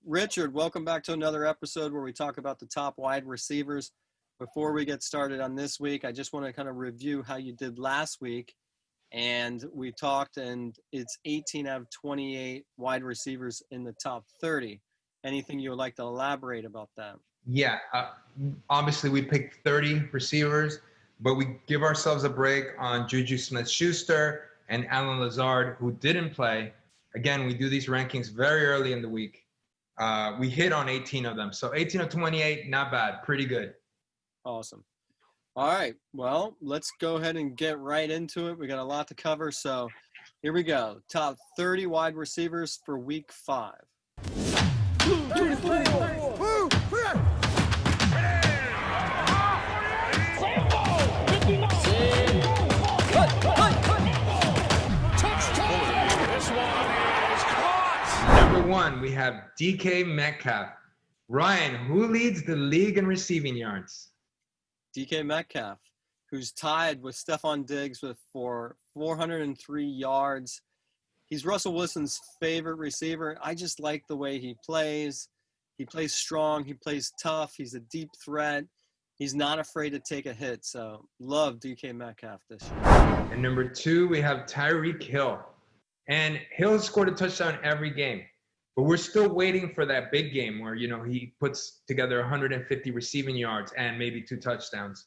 Richard, welcome back to another episode where we talk about the top wide receivers. Before we get started on this week, I just want to kind of review how you did last week. And we talked, and it's 18 out of 28 wide receivers in the top 30. Anything you would like to elaborate about that? Yeah, obviously we picked 30 receivers, but we give ourselves a break on JuJu Smith-Schuster and Allen Lazard, who didn't play. Again, we do these rankings very early in the week. We hit on 18 of them. So 18 of 28, not bad. Pretty good. Awesome. All right. Well, let's go ahead and get right into it. We got a lot to cover. So here we go. Top 30 wide receivers for week 5. Number 1, we have DK Metcalf. Ryan, who leads the league in receiving yards? DK Metcalf, who's tied with Stefon Diggs for 403 yards. He's Russell Wilson's favorite receiver. I just like the way he plays. He plays strong. He plays tough. He's a deep threat. He's not afraid to take a hit. So love DK Metcalf this year. And number 2, we have Tyreek Hill. And Hill scored a touchdown every game. But we're still waiting for that big game where, he puts together 150 receiving yards and maybe 2 touchdowns.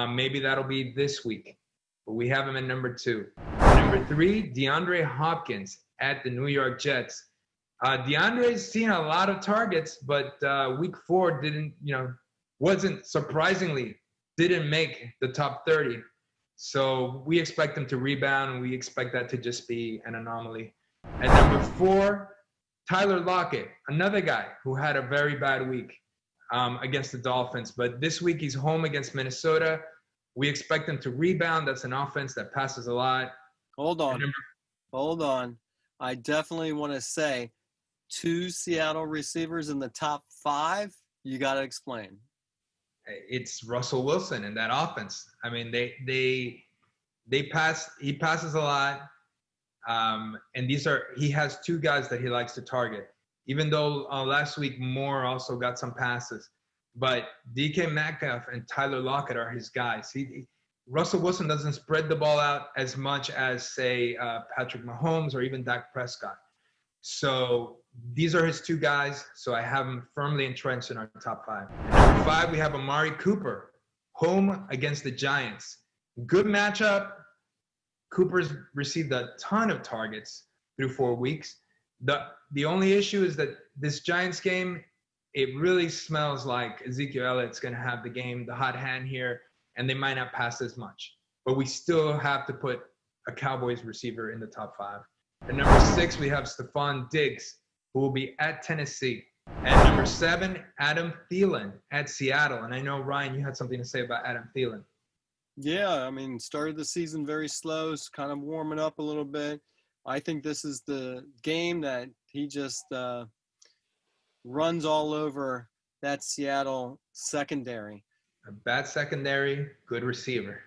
Maybe that'll be this week. But we have him at number 2. Number 3, DeAndre Hopkins at the New York Jets. DeAndre's seen a lot of targets, but week 4 didn't make the top 30. So we expect him to rebound, and we expect that to just be an anomaly. At number 4, Tyler Lockett, another guy who had a very bad week against the Dolphins. But this week he's home against Minnesota. We expect him to rebound. That's an offense that passes a lot. Hold on. I definitely want to say 2 Seattle receivers in the top 5. You got to explain. It's Russell Wilson and that offense. I mean, they pass. He passes a lot. And he has 2 guys that he likes to target, even though last week Moore also got some passes. But DK Metcalf and Tyler Lockett are his guys. Russell Wilson doesn't spread the ball out as much as, say, Patrick Mahomes or even Dak Prescott. So these are his 2 guys. So I have him firmly entrenched in our top 5. Number 5, we have Amari Cooper, home against the Giants. Good matchup. Cooper's received a ton of targets through 4 weeks. The only issue is that this Giants game, it really smells like Ezekiel Elliott's going to have the hot hand here, and they might not pass as much. But we still have to put a Cowboys receiver in the top 5. At number 6, we have Stefon Diggs, who will be at Tennessee. At number 7, Adam Thielen at Seattle. And I know, Ryan, you had something to say about Adam Thielen. Yeah, I mean, started the season very slow, kind of warming up a little bit. I think this is the game that he just runs all over that Seattle secondary. A bad secondary, good receiver.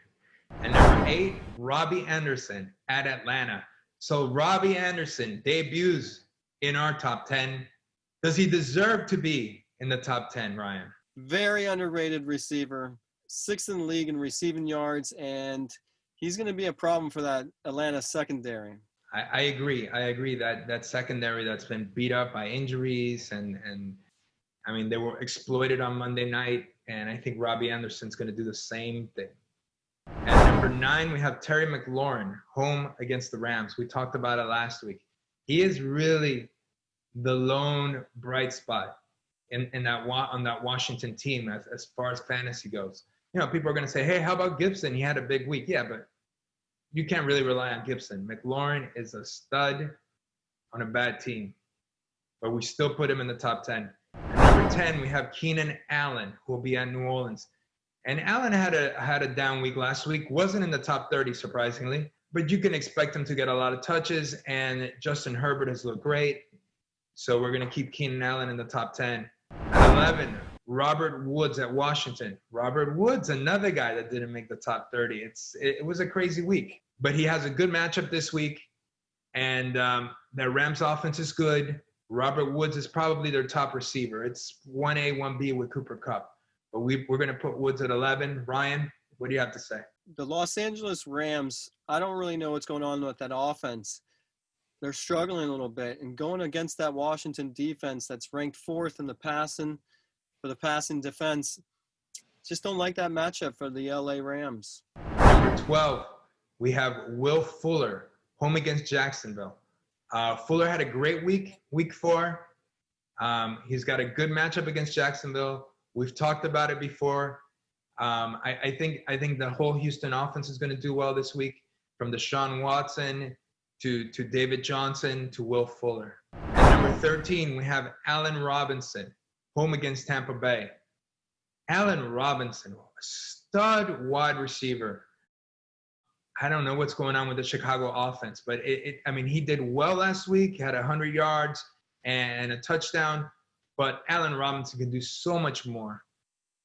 And number 8, Robby Anderson at Atlanta. So Robby Anderson debuts in our top 10. Does he deserve to be in the top 10, Ryan? Very underrated receiver. 6th in the league in receiving yards, and he's going to be a problem for that Atlanta secondary. I agree. That secondary that's been beat up by injuries and I mean, they were exploited on Monday night, and I think Robby Anderson's going to do the same thing. At number 9, we have Terry McLaurin, home against the Rams. We talked about it last week. He is really the lone bright spot on that Washington team as far as fantasy goes. People are going to say, hey, how about Gibson? He had a big week. Yeah, but you can't really rely on Gibson. McLaurin is a stud on a bad team, but we still put him in the top 10. At number 10, we have Keenan Allen, who will be at New Orleans. And Allen had a down week last week, wasn't in the top 30, surprisingly, but you can expect him to get a lot of touches, and Justin Herbert has looked great. So we're going to keep Keenan Allen in the top 10. At 11, Robert Woods at Washington. Robert Woods, another guy that didn't make the top 30. It was a crazy week, but he has a good matchup this week, and that Rams offense is good. Robert Woods is probably their top receiver. It's 1A, 1B with Cooper Kupp. But we're going to put Woods at 11. Ryan, what do you have to say? The Los Angeles Rams, I don't really know what's going on with that offense. They're struggling a little bit. And going against that Washington defense that's ranked 4th in the passing defense, just don't like that matchup for the LA Rams. Number 12, we have Will Fuller, home against Jacksonville. Fuller had a great week 4. He's got a good matchup against Jacksonville. We've talked about it before. I think the whole Houston offense is going to do well this week, from Deshaun Watson to David Johnson to Will Fuller. At number 13, we have Allen Robinson, home against Tampa Bay. Allen Robinson, a stud wide receiver. I don't know what's going on with the Chicago offense, but he did well last week. He had 100 yards and a touchdown, but Allen Robinson can do so much more.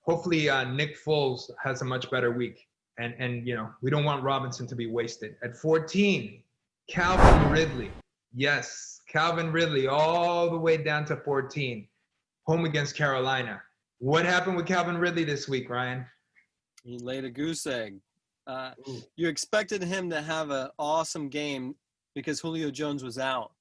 Hopefully Nick Foles has a much better week, and we don't want Robinson to be wasted. At 14, Calvin Ridley. Yes, Calvin Ridley all the way down to 14, home against Carolina. What happened with Calvin Ridley this week, Ryan? He laid a goose egg. You expected him to have an awesome game because Julio Jones was out.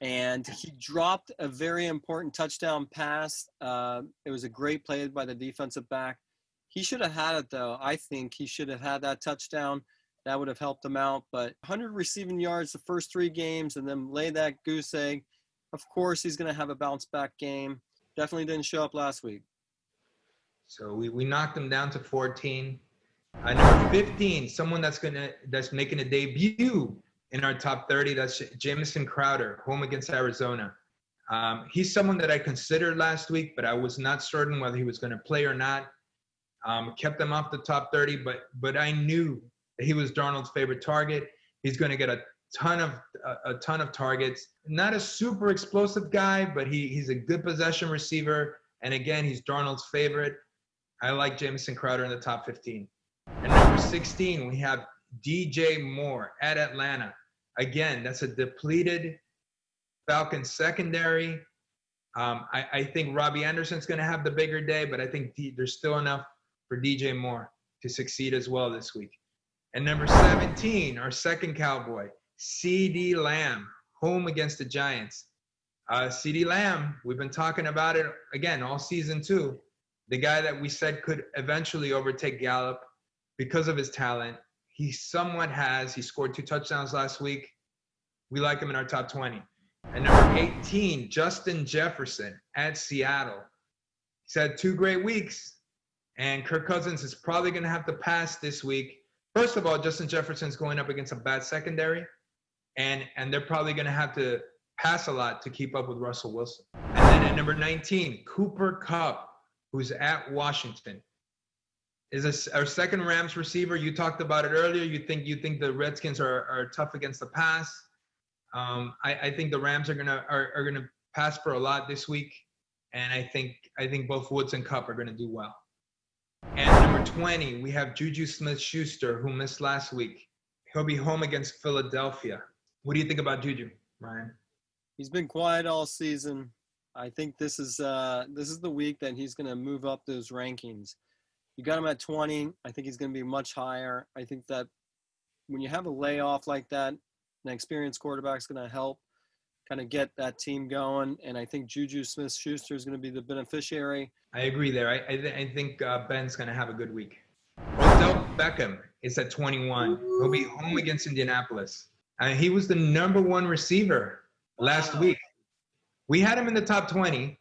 And he dropped a very important touchdown pass. It was a great play by the defensive back. He should have had it, though. I think he should have had that touchdown. That would have helped him out. But 100 receiving yards the first 3 games and then lay that goose egg. Of course, he's going to have a bounce-back game. Definitely didn't show up last week. So we knocked him down to 14. Number 15, someone that's making a debut in our top 30. That's Jamison Crowder, home against Arizona. He's someone that I considered last week, but I was not certain whether he was going to play or not. Kept him off the top 30, but I knew that he was Darnold's favorite target. He's going to get a ton of targets. Not a super explosive guy, but he's a good possession receiver. And again, he's Darnold's favorite. I like Jamison Crowder in the top 15. And number 16, we have DJ Moore at Atlanta. Again, that's a depleted Falcons secondary. I think Robby Anderson's going to have the bigger day, but I think there's still enough for DJ Moore to succeed as well this week. And number 17, our second Cowboy, CeeDee Lamb, home against the Giants. CeeDee Lamb, we've been talking about it again all season too. The guy that we said could eventually overtake Gallup because of his talent. He somewhat has. He scored 2 touchdowns last week. We like him in our top 20. And number 18, Justin Jefferson at Seattle. He's had 2 great weeks, and Kirk Cousins is probably going to have to pass this week. First of all, Justin Jefferson's going up against a bad secondary, and they're probably going to have to pass a lot to keep up with Russell Wilson. And then at number 19, Cooper Kupp, who's at Washington, is our second Rams receiver. You talked about it earlier. You think the Redskins are tough against the pass. I think the Rams are gonna pass for a lot this week, and I think both Woods and Kupp are gonna do well. And number 20, we have JuJu Smith-Schuster, who missed last week. He'll be home against Philadelphia. What do you think about JuJu, Ryan? He's been quiet all season. I think this is the week that he's going to move up those rankings. You got him at 20. I think he's going to be much higher. I think that when you have a layoff like that, an experienced quarterback is going to help kind of get that team going. And I think JuJu Smith-Schuster is going to be the beneficiary. I agree there. I think Ben's going to have a good week. Odell Beckham is at 21. He'll be home against Indianapolis. He was the number 1 receiver last week. We had him in the top 20.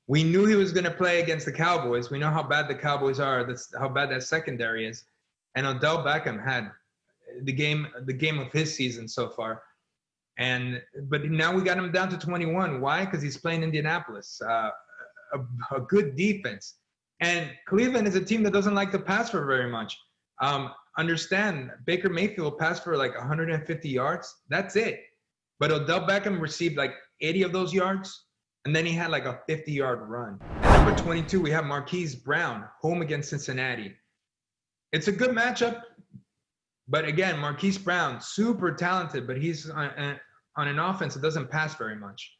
We knew he was going to play against the Cowboys. We know how bad the Cowboys are. That's how bad that secondary is. And Odell Beckham had the game of his season so far. But now we got him down to 21. Why? Because he's playing Indianapolis, a good defense. And Cleveland is a team that doesn't like to pass for very much. Understand, Baker Mayfield passed for like 150 yards. That's it. But Odell Beckham received like 80 of those yards, and then he had like a 50-yard run. At number 22, we have Marquise Brown, home against Cincinnati. It's a good matchup, but again, Marquise Brown, super talented, but he's on an offense that doesn't pass very much.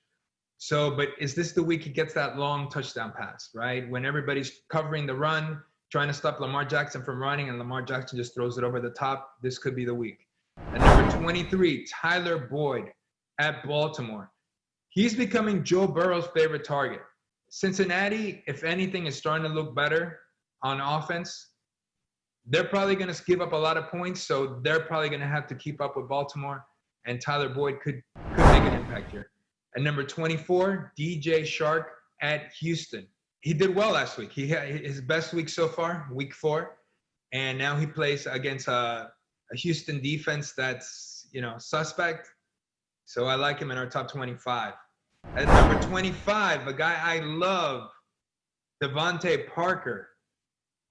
So, but is this the week he gets that long touchdown pass, right? When everybody's covering the run, trying to stop Lamar Jackson from running, and Lamar Jackson just throws it over the top, this could be the week. At number 23, Tyler Boyd at Baltimore. He's becoming Joe Burrow's favorite target. Cincinnati, if anything, is starting to look better on offense. They're probably going to give up a lot of points, so they're probably going to have to keep up with Baltimore, and Tyler Boyd could make an impact here. At number 24, DJ Chark at Houston. He did well last week. He had his best week so far, week 4, and now he plays against a Houston defense that's, suspect. So I like him in our top 25. At number 25, a guy I love, DeVante Parker,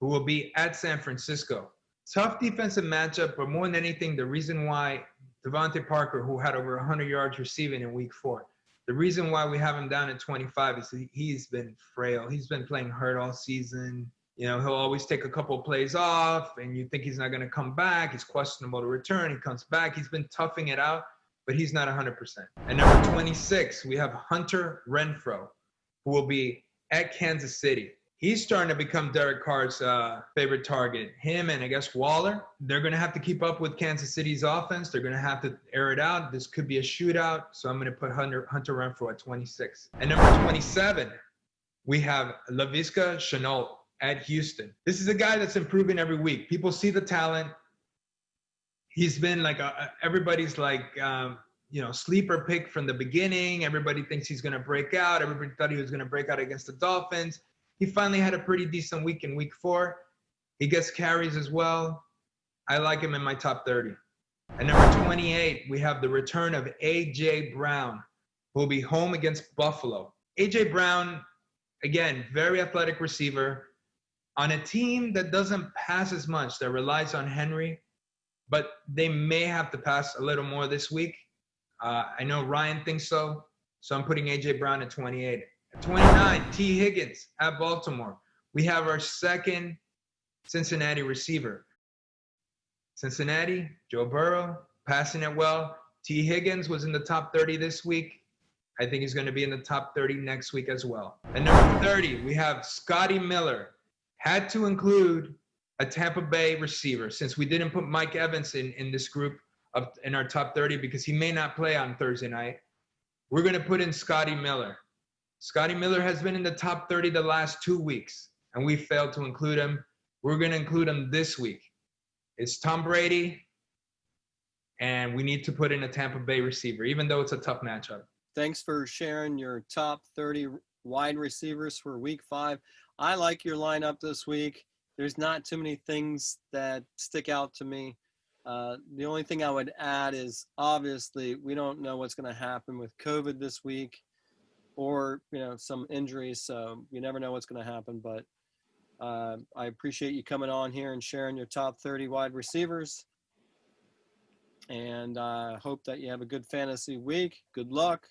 who will be at San Francisco. Tough defensive matchup, but more than anything, the reason why DeVante Parker, who had over 100 yards receiving in week 4, the reason why we have him down at 25 is he's been frail. He's been playing hurt all season. He'll always take a couple of plays off, and you think he's not going to come back. He's questionable to return. He comes back. He's been toughing it out, but he's not 100%. At number 26, we have Hunter Renfrow, who will be at Kansas City. He's starting to become Derek Carr's favorite target. Him and, I guess, Waller, they're going to have to keep up with Kansas City's offense. They're going to have to air it out. This could be a shootout, so I'm going to put Hunter Renfrow at 26. At number 27, we have Laviska Shenault at Houston. This is a guy that's improving every week. People see the talent. He's been like everybody's like, sleeper pick from the beginning. Everybody thinks he's going to break out. Everybody thought he was going to break out against the Dolphins. He finally had a pretty decent week in week 4. He gets carries as well. I like him in my top 30. At number 28, we have the return of A.J. Brown, who will be home against Buffalo. A.J. Brown, again, very athletic receiver on a team that doesn't pass as much, that relies on Henry, but they may have to pass a little more this week. I know Ryan thinks so, so I'm putting A.J. Brown at 28. At 29, T. Higgins at Baltimore. We have our second Cincinnati receiver. Cincinnati, Joe Burrow, passing it well. T. Higgins was in the top 30 this week. I think he's going to be in the top 30 next week as well. At number 30, we have Scotty Miller. Had to include a Tampa Bay receiver since we didn't put Mike Evans in this group in our top 30 because he may not play on Thursday night. We're going to put in Scotty Miller. Scotty Miller has been in the top 30 the last 2 weeks, and we failed to include him. We're going to include him this week. It's Tom Brady, and we need to put in a Tampa Bay receiver, even though it's a tough matchup. Thanks for sharing your top 30 wide receivers for week 5. I like your lineup this week. There's not too many things that stick out to me. The only thing I would add is obviously we don't know what's going to happen with COVID this week or, some injuries. So you never know what's going to happen. But I appreciate you coming on here and sharing your top 30 wide receivers. And I hope that you have a good fantasy week. Good luck.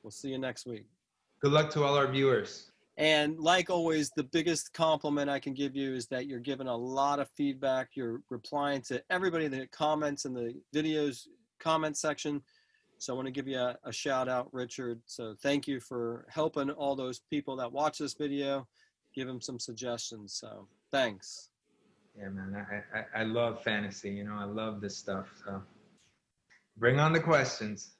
We'll see you next week. Good luck to all our viewers. And like always, the biggest compliment I can give you is that you're giving a lot of feedback. You're replying to everybody that comments in the videos comment section. So I want to give you a shout out, Richard. So thank you for helping all those people that watch this video. Give them some suggestions. So thanks. Yeah, man, I love fantasy. I love this stuff. So bring on the questions.